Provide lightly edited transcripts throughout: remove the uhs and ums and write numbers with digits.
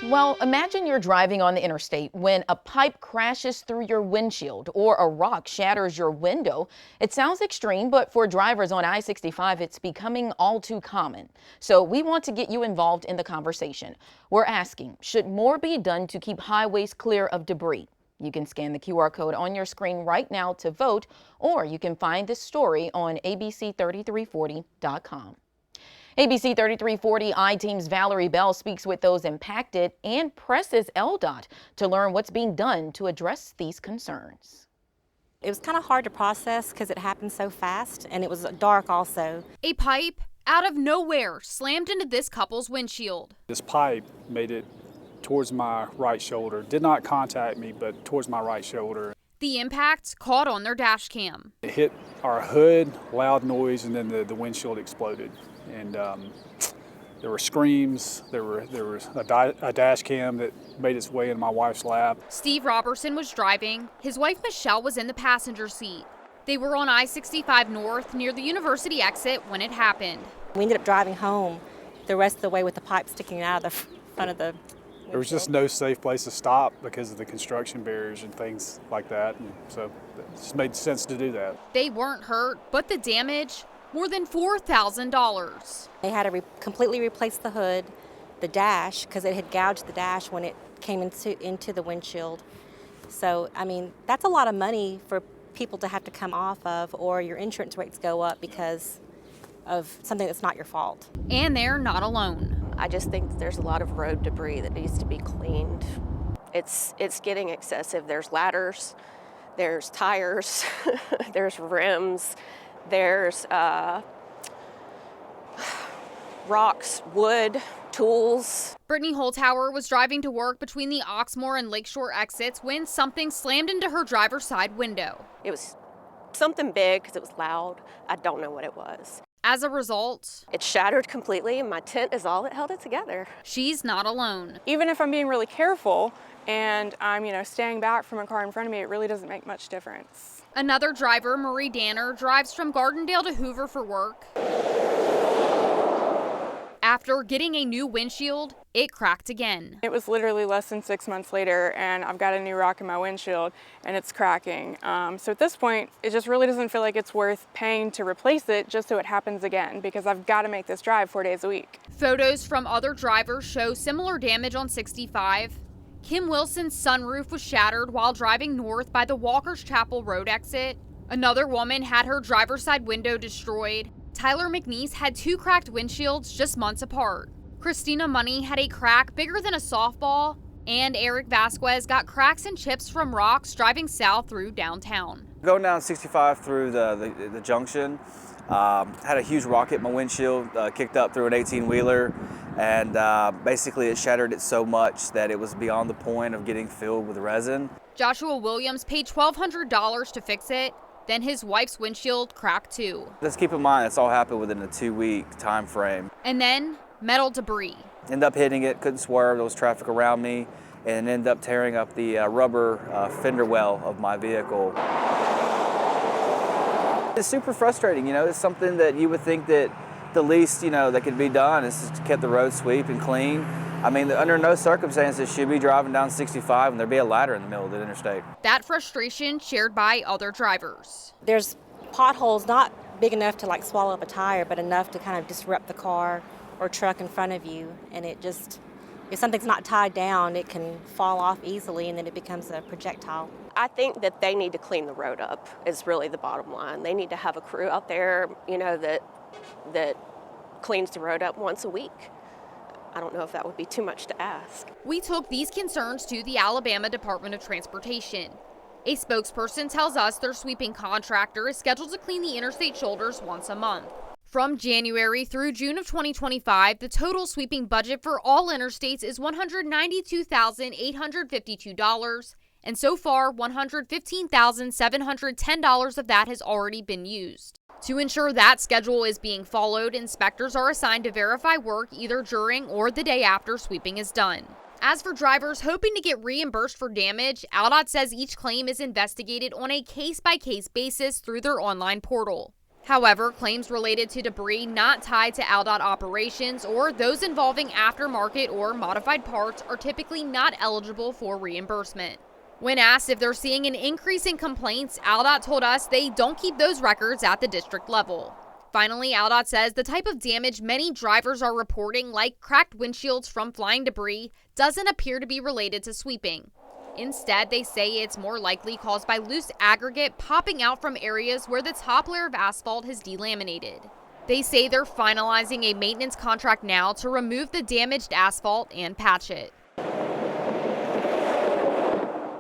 Well, imagine you're driving on the interstate when a pipe crashes through your windshield or a rock shatters your window. It sounds extreme, but for drivers on I-65, it's becoming all too common. So we want to get you involved in the conversation. We're asking, should more be done to keep highways clear of debris? You can scan the QR code on your screen right now to vote, or you can find this story on abc3340.com. ABC 3340 I-Team's Valerie Bell speaks with those impacted and presses ALDOT to learn what's being done to address these concerns. It was kind of hard to process because it happened so fast, and it was dark also. A pipe out of nowhere slammed into this couple's windshield. This pipe made it towards my right shoulder. Did not contact me, but towards my right shoulder. The impact caught on their dash cam. It hit our hood, loud noise, and then the windshield exploded. And there were screams. There was a dash cam that made its way into my wife's lap. Steve Robertson was driving. His wife Michelle was in the passenger seat. They were on I-65 North near the university exit when it happened. We ended up driving home the rest of the way with the pipe sticking out of the front of the windshield. There was just no safe place to stop because of the construction barriers and things like that. And so it just made sense to do that. They weren't hurt, but the damage, more than $4,000. They had to completely replace the hood, the dash, because it had gouged the dash when it came into the windshield. So, I mean, that's a lot of money for people to have to come off of, or your insurance rates go up because of something that's not your fault. And they're not alone. I just think there's a lot of road debris that needs to be cleaned. It's getting excessive. There's ladders, there's tires, there's rims, there's rocks, wood, tools. Brittany Holtauer was driving to work between the Oxmoor and Lakeshore exits when something slammed into her driver's side window. It was something big because it was loud. I don't know what it was. As a result, it shattered completely, and my tent is all that held it together. She's not alone. Even if I'm being really careful and I'm, staying back from a car in front of me, it really doesn't make much difference. Another driver, Marie Danner, drives from Gardendale to Hoover for work. After getting a new windshield, it cracked again. It was literally less than 6 months later, and I've got a new rock in my windshield, and it's cracking. So at this point, it just really doesn't feel like it's worth paying to replace it just so it happens again, because I've got to make this drive 4 days a week. Photos from other drivers show similar damage on 65. Kim Wilson's sunroof was shattered while driving north by the Walker's Chapel Road exit. Another woman had her driver's side window destroyed. Tyler McNeese had 2 cracked windshields just months apart. Christina Money had a crack bigger than a softball, and Eric Vasquez got cracks and chips from rocks driving south through downtown. Going down 65 through the junction, had a huge rock hit my windshield, kicked up through an 18-wheeler, and basically it shattered it so much that it was beyond the point of getting filled with resin. Joshua Williams paid $1,200 to fix it. Then his wife's windshield cracked too. Let's keep in mind, it's all happened within a 2-week time frame. And then metal debris. Ended up hitting it, couldn't swerve, there was traffic around me, and ended up tearing up the rubber fender well of my vehicle. It's super frustrating, it's something that you would think that the least, that could be done is to keep the road sweep and clean. I mean, under no circumstances should be driving down 65 and there be a ladder in the middle of the interstate. That frustration shared by other drivers. There's potholes not big enough to swallow up a tire, but enough to kind of disrupt the car or truck in front of you. And it just, if something's not tied down, it can fall off easily and then it becomes a projectile. I think that they need to clean the road up is really the bottom line. They need to have a crew out there, that cleans the road up once a week. I don't know if that would be too much to ask. We took these concerns to the Alabama Department of Transportation. A spokesperson tells us their sweeping contractor is scheduled to clean the interstate shoulders once a month. From January through June of 2025, the total sweeping budget for all interstates is $192,852, and so far, $115,710 of that has already been used. To ensure that schedule is being followed, inspectors are assigned to verify work either during or the day after sweeping is done. As for drivers hoping to get reimbursed for damage, ALDOT says each claim is investigated on a case-by-case basis through their online portal. However, claims related to debris not tied to ALDOT operations or those involving aftermarket or modified parts are typically not eligible for reimbursement. When asked if they're seeing an increase in complaints, ALDOT told us they don't keep those records at the district level. Finally, ALDOT says the type of damage many drivers are reporting, like cracked windshields from flying debris, doesn't appear to be related to sweeping. Instead, they say it's more likely caused by loose aggregate popping out from areas where the top layer of asphalt has delaminated. They say they're finalizing a maintenance contract now to remove the damaged asphalt and patch it.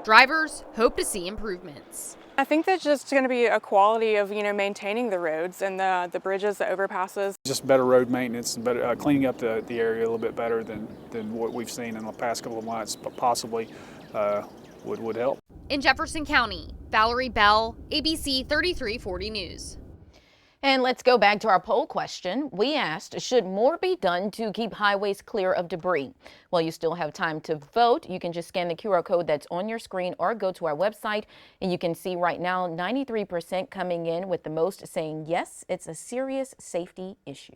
Drivers hope to see improvements. I think that's just going to be a quality of, maintaining the roads and the bridges, the overpasses. Just better road maintenance and better cleaning up the area a little bit better than what we've seen in the past couple of months, but possibly would help. In Jefferson County, Valerie Bell, ABC 3340 News. And let's go back to our poll question. We asked, should more be done to keep highways clear of debris? Well, you still have time to vote. You can just scan the QR code that's on your screen or go to our website, and you can see right now 93% coming in, with the most saying yes, it's a serious safety issue.